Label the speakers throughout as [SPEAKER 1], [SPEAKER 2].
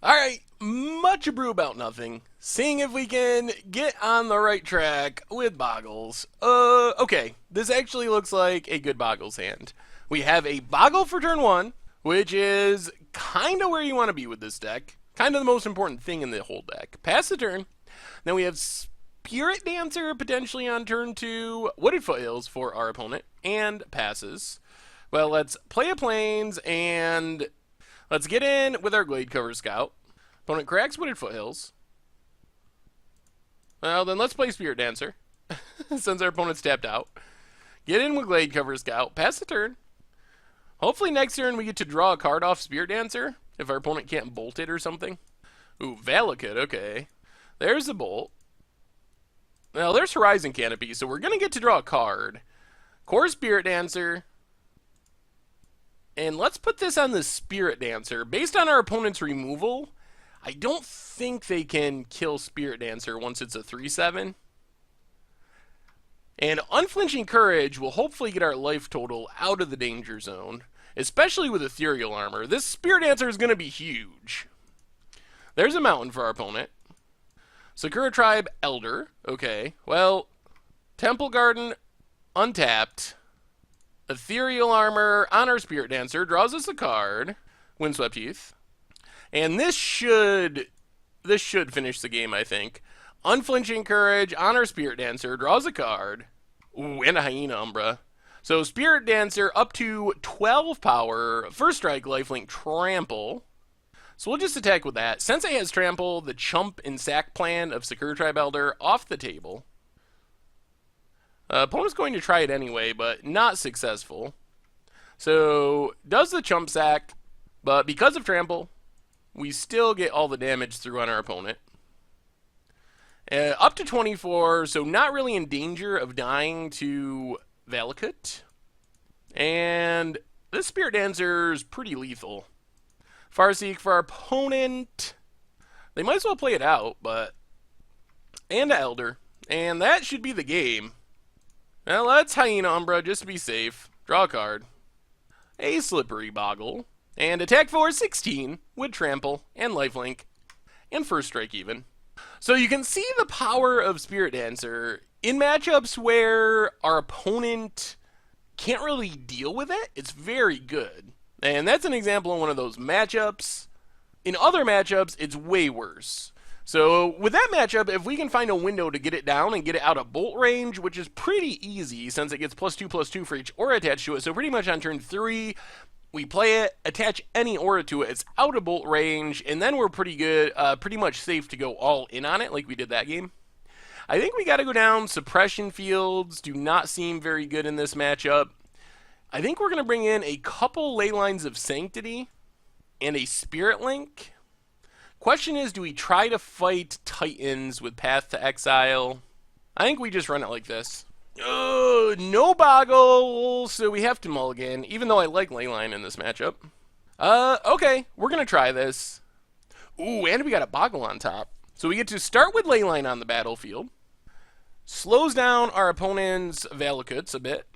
[SPEAKER 1] Alright, much ado about nothing. Seeing if we can get on the right track with Bogles. Okay, this actually looks like a good Bogles hand. We have a Bogle for turn 1, which is kind of where you want to be with this deck. Kind of the most important thing in the whole deck. Pass the turn. Then we have Spirit Dancer potentially on turn 2, Wooded Foothills for our opponent, and passes. Well, let's play a Plains and let's get in with our Glade Cover Scout. Opponent cracks Wooded Foothills. Well, then let's play Spirit Dancer, since our opponent's tapped out. Get in with Glade Cover Scout, pass the turn. Hopefully next turn we get to draw a card off Spirit Dancer, if our opponent can't bolt it or something. Ooh, Valakut, okay. There's the bolt. Well, there's Horizon Canopy, so we're going to get to draw a card. Core Spirit Dancer. And let's put this on the Spirit Dancer. Based on our opponent's removal, I don't think they can kill Spirit Dancer once it's a 3/7. And Unflinching Courage will hopefully get our life total out of the danger zone, especially with Ethereal Armor. This Spirit Dancer is going to be huge. There's a mountain for our opponent. Sakura Tribe Elder. Okay, well, Temple Garden untapped. Ethereal Armor on our Spirit Dancer draws us a card. Windswept Heath. And this should finish the game, I think. Unflinching Courage on our Spirit Dancer draws a card. Ooh, and a Hyena Umbra. So Spirit Dancer up to 12 power. First strike, lifelink, trample. So we'll just attack with that. Sensei has trample, the chump and sack plan of Sakura Tribe Elder off the table. Opponent's going to try it anyway, but not successful. So, does the chump sack, but because of trample, we still get all the damage through on our opponent. Up to 24, so not really in danger of dying to Valakut. And this Spirit Dancer's pretty lethal. Farseek for our opponent. They might as well play it out, but... And an Elder. And that should be the game. Now let's Hyena Umbra just to be safe. Draw a card. A Slippery Bogle. And attack for 16 with trample and lifelink. And first strike even. So you can see the power of Spirit Dancer in matchups where our opponent can't really deal with it. It's very good. And that's an example of one of those matchups. In other matchups, it's way worse. So with that matchup, if we can find a window to get it down and get it out of bolt range, which is pretty easy since it gets +2/+2 for each aura attached to it. So pretty much on turn 3, we play it, attach any aura to it, it's out of bolt range, and then we're pretty good, pretty much safe to go all in on it like we did that game. I think we got to go down. Suppression fields do not seem very good in this matchup. I think we're going to bring in a couple Ley Lines of Sanctity and a Spirit Link. Question is, do we try to fight Titans with Path to Exile? I think we just run it like this. No Boggle, so we have to mulligan, even though I like Leyline in this matchup. Okay, we're going to try this. Ooh, and we got a Bogle on top. So we get to start with Leyline on the battlefield. Slows down our opponent's Valakuts a bit.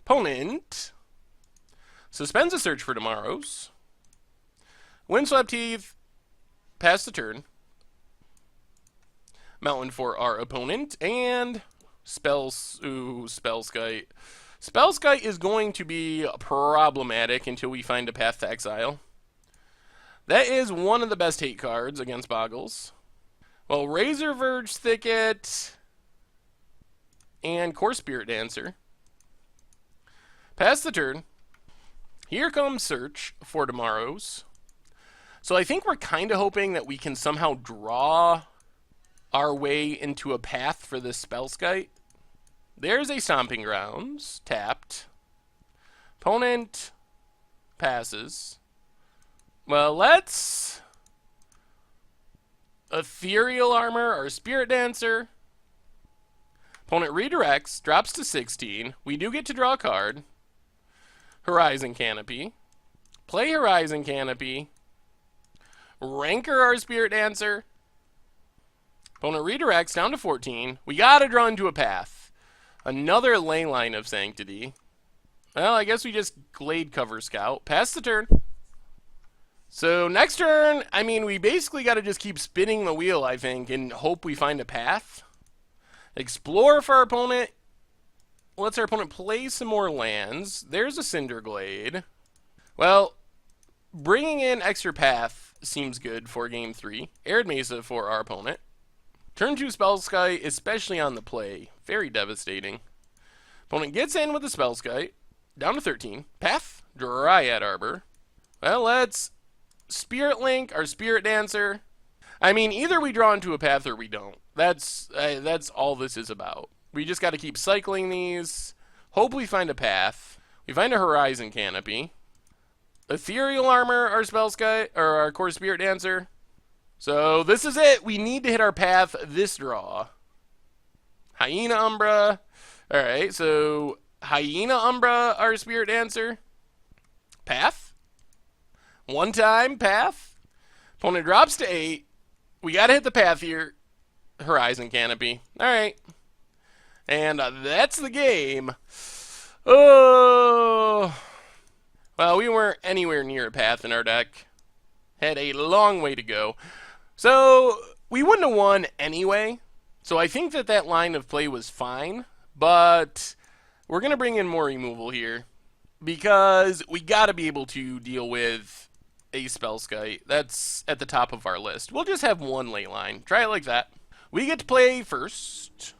[SPEAKER 1] Opponent suspends a search for tomorrow's. Windswept Heath. Pass the turn. Mountain for our opponent. And Spellskite. Spellskite is going to be problematic until we find a Path to Exile. That is one of the best hate cards against Bogles. Well, Razor Verge Thicket. And Core Spirit Dancer. Pass the turn. Here comes Search for tomorrow's. So I think we're kind of hoping that we can somehow draw our way into a path for this Spellskite. There's a Stomping Grounds, tapped. Opponent passes. Well, let's Ethereal Armor or Spirit Dancer. Opponent redirects, drops to 16. We do get to draw a card. Horizon Canopy. Play Horizon Canopy. Rancor our Spirit Dancer. Opponent redirects down to 14. We gotta draw into a path. Another Ley Line of Sanctity. Well, I guess we just Glade Cover Scout. Pass the turn. So next turn, I mean, we basically got to just keep spinning the wheel, I think, and hope we find a path. Explore for our opponent. Let's our opponent play some more lands. There's a Cinderglade. Well, bringing in extra path seems good for game 3. Arid Mesa for our opponent. Turn 2 Spellskite, especially on the play. Very devastating. Opponent gets in with the Spellskite. Down to 13. Path, Dryad Arbor. Well, let's Spirit Link, our Spirit Dancer. I mean, either we draw into a path or we don't. That's all this is about. We just got to keep cycling these. Hope we find a path. We find a Horizon Canopy. Ethereal Armor, our Spellskite, or our Core Spirit Dancer. So this is it. We need to hit our path this draw. Hyena Umbra. Alright, so Hyena Umbra, our Spirit Dancer. Path. One time, path. Opponent drops to 8. We got to hit the path here. Horizon Canopy. Alright. And that's the game. Oh. Well, we weren't anywhere near a path in our deck. Had a long way to go. So, we wouldn't have won anyway. So I think that line of play was fine. But we're going to bring in more removal here. Because we got to be able to deal with a Spellskite. That's at the top of our list. We'll just have one ley line. Try it like that. We get to play first.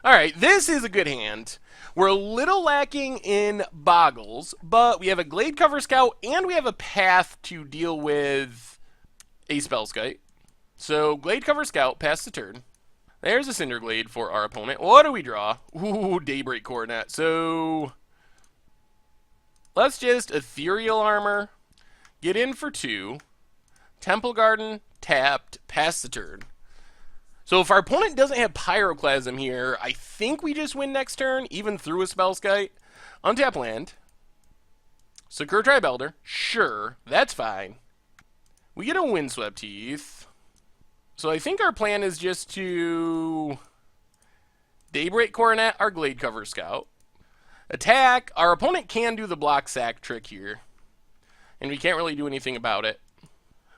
[SPEAKER 1] Alright, this is a good hand. We're a little lacking in Bogles, but we have a Glade Cover Scout, and we have a path to deal with a Spellskite. So, Glade Cover Scout, pass the turn. There's a Cinderglade for our opponent. What do we draw? Ooh, Daybreak Coronet. So, let's just Ethereal Armor, get in for 2, Temple Garden, tapped, pass the turn. So if our opponent doesn't have Pyroclasm here, I think we just win next turn, even through a Spellskite. Untap land. Secure Tribelder. Sure, that's fine. We get a Windswept Heath. So I think our plan is just to Daybreak Coronet, our Glade Cover Scout. Attack. Our opponent can do the block sack trick here. And we can't really do anything about it.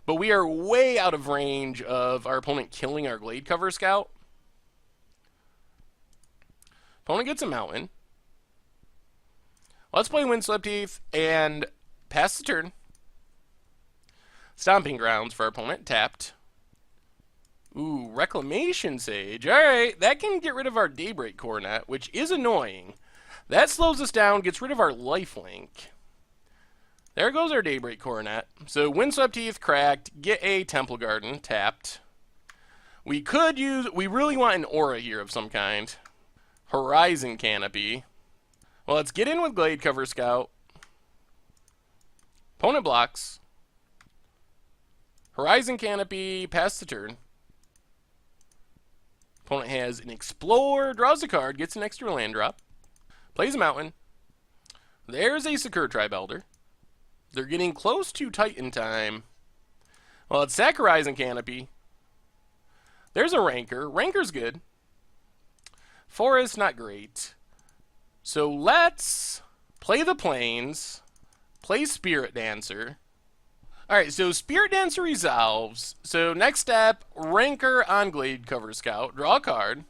[SPEAKER 1] But we are way out of range of our opponent killing our Glade Cover Scout. Opponent gets a mountain. Let's play Windswept Heath and pass the turn. Stomping Grounds for our opponent, tapped. Ooh, Reclamation Sage. Alright, that can get rid of our Daybreak Coronet, which is annoying. That slows us down, gets rid of our lifelink. There goes our Daybreak Coronet. So Windswept Heath cracked, get a Temple Garden, tapped. We really want an aura here of some kind. Horizon Canopy. Well, let's get in with Glade Cover Scout. Opponent blocks. Horizon Canopy, pass the turn. Opponent has an Explore, draws a card, gets an extra land drop. Plays a mountain. There's a Secure Tribelder. They're getting close to Titan time. Well, it's sack Horizon Canopy. There's a Rancor. Rancor's good. Forest, not great. So let's play the Plains. Play Spirit Dancer. Alright, so Spirit Dancer resolves. So next step, Rancor on Glade Cover Scout. Draw a card.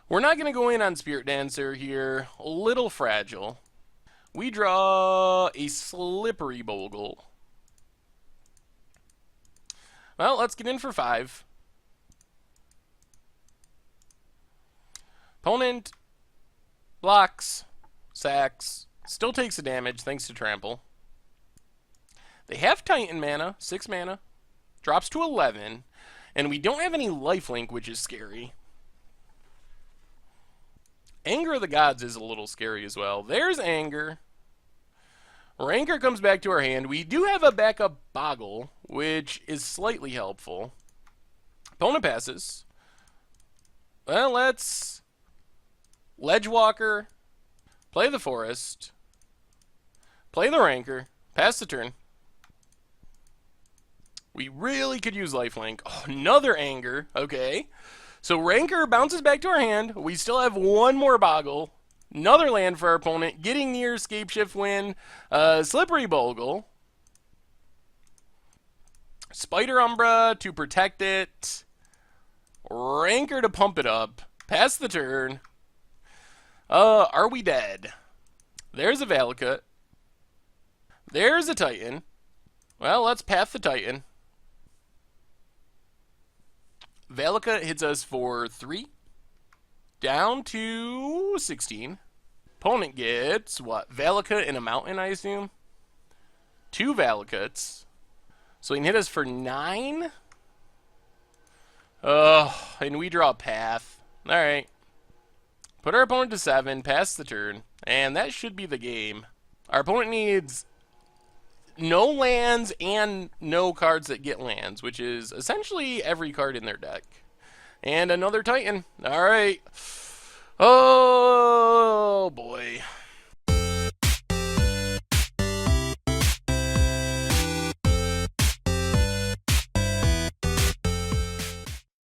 [SPEAKER 1] We're not going to go in on Spirit Dancer here. A little fragile. We draw a Slippery Bogle. Well, let's get in for 5. Opponent blocks, sacks, still takes the damage thanks to Trample. They have Titan mana, 6 mana, drops to 11, and we don't have any lifelink, which is scary. Anger of the Gods is a little scary as well. There's Anger. Rancor comes back to our hand. We do have a backup Bogle, which is slightly helpful. Opponent passes. Well, let's Ledgewalker, play the Forest, play the Rancor, pass the turn. We really could use lifelink. Oh, another Anger. Okay. So Rancor bounces back to our hand. We still have one more Bogle. Another land for our opponent. Getting near Scapeshift win. Slippery Bogle. Spider Umbra to protect it. Rancor to pump it up. Pass the turn. Are we dead? There's a Valakut. There's a Titan. Well, let's path the Titan. Valakut hits us for 3. Down to 16. Opponent gets, what? Valakut and a mountain, I assume? 2 Valakuts. So he can hit us for 9? And we draw a path. Alright. Put our opponent to 7, pass the turn, and that should be the game. Our opponent needs no lands and no cards that get lands, which is essentially every card in their deck. And another Titan. Alright. Oh, boy.